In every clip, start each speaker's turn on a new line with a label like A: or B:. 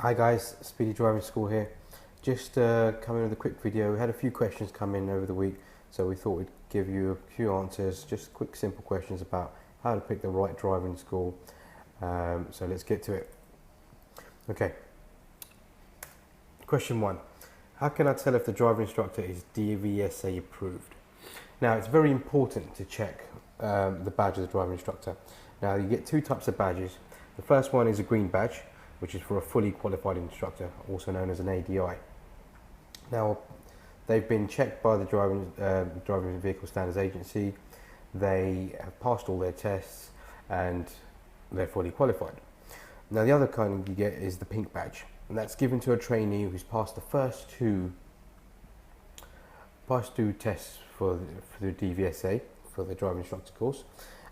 A: Hi guys, Speedy Driving School here. Just coming with a quick video. We had a few questions come in over the week, so we thought we'd give you a few answers, just quick simple questions about how to pick the right driving school. So let's get to it. Okay. Question 1. How can I tell if the driving instructor is DVSA approved? Now it's very important to check the badge of the driving instructor. Now you get two types of badges. The first one is a green badge, which is for a fully qualified instructor, also known as an ADI. Now, they've been checked by the Driving Vehicle Standards Agency. They have passed all their tests and they're fully qualified. Now, the other kind you get is the pink badge, and that's given to a trainee who's passed the first two tests for the DVSA, for the driving instructor course,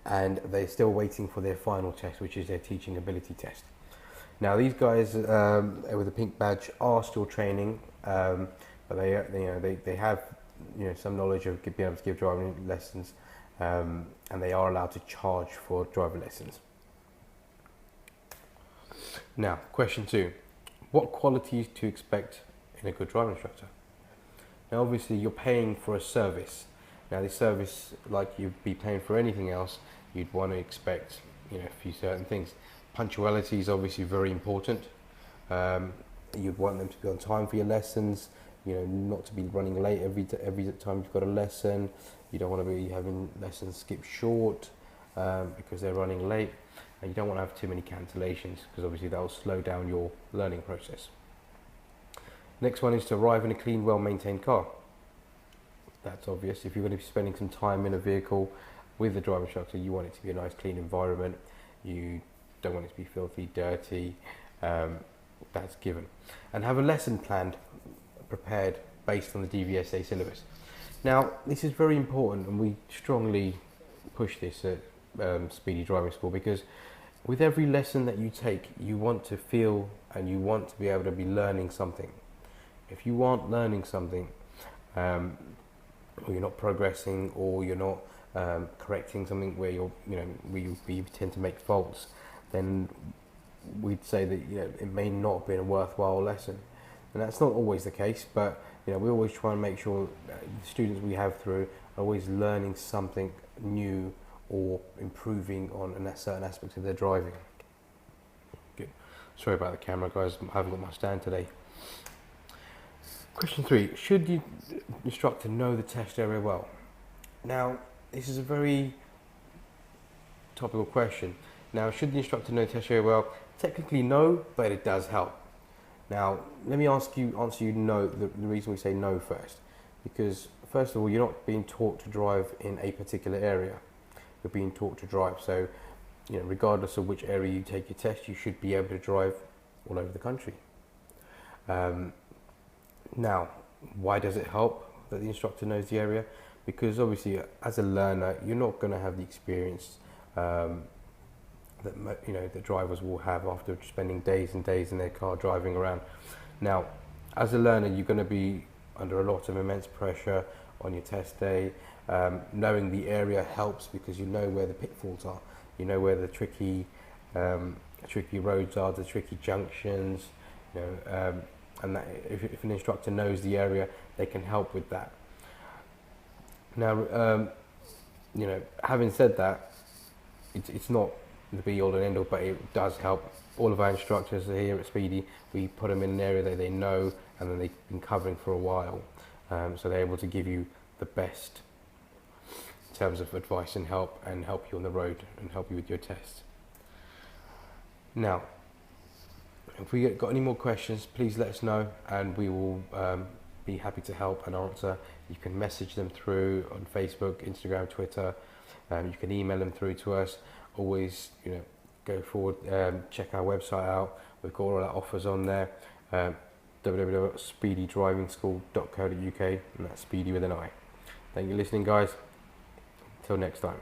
A: and they're still waiting for their final test, which is their teaching ability test. Now these guys with the pink badge are still training, but they have some knowledge of being able to give driving lessons, and they are allowed to charge for driver lessons. Now, question 2: what qualities to expect in a good driving instructor? Now, obviously, you're paying for a service. Now, this service, like you'd be paying for anything else, you'd want to expect a few certain things. Punctuality is obviously very important. You'd want them to be on time for your lessons, not to be running late every time you've got a lesson. You don't want to be having lessons skip short because they're running late, and you don't want to have too many cancellations because obviously that will slow down your learning process. Next one is to arrive in a clean, well-maintained car. That's obvious. If you're going to be spending some time in a vehicle with the driving instructor, you want it to be a nice, clean environment. You don't want it to be filthy, dirty. That's given. And have a lesson planned, prepared based on the DVSA syllabus. Now, this is very important, and we strongly push this at Speedy Driving School, because with every lesson that you take, you want to feel and you want to be able to be learning something. If you aren't learning something, or you're not progressing, or you're not correcting something where you tend to make faults, then we'd say that it may not have been a worthwhile lesson. And that's not always the case, but we always try and make sure that the students we have through are always learning something new or improving on a certain aspect of their driving. Good. Sorry about the camera, guys, I haven't got my stand today. Question 3: should the instructor know the test area well? Now, this is a very topical question. Now, should the instructor know the test area well? Technically no, but it does help. Now, let me answer you no. The reason we say no first, because first of all, you're not being taught to drive in a particular area. You're being taught to drive. So, regardless of which area you take your test, you should be able to drive all over the country. Now, why does it help that the instructor knows the area? Because obviously, as a learner, you're not going to have the experience that drivers will have after spending days and days in their car driving around. Now, as a learner, you're going to be under a lot of immense pressure on your test day. Knowing the area helps because you know where the pitfalls are, you know where the tricky roads are, the tricky junctions, and that if an instructor knows the area, they can help with that. Now, having said that, it's not the be all and end all, but it does help. All of our instructors here at Speedy, we put them in an area that they know and that they've been covering for a while, so they're able to give you the best in terms of advice and help you on the road and help you with your tests. Now, if we got any more questions, please let us know, and we will be happy to help and answer. You can message them through on Facebook, Instagram, Twitter. You can email them through to us. Always, go forward, check our website out. We've got all our offers on there. www.speedydrivingschool.co.uk, and that's Speedy with an I. Thank you for listening, guys. Until next time.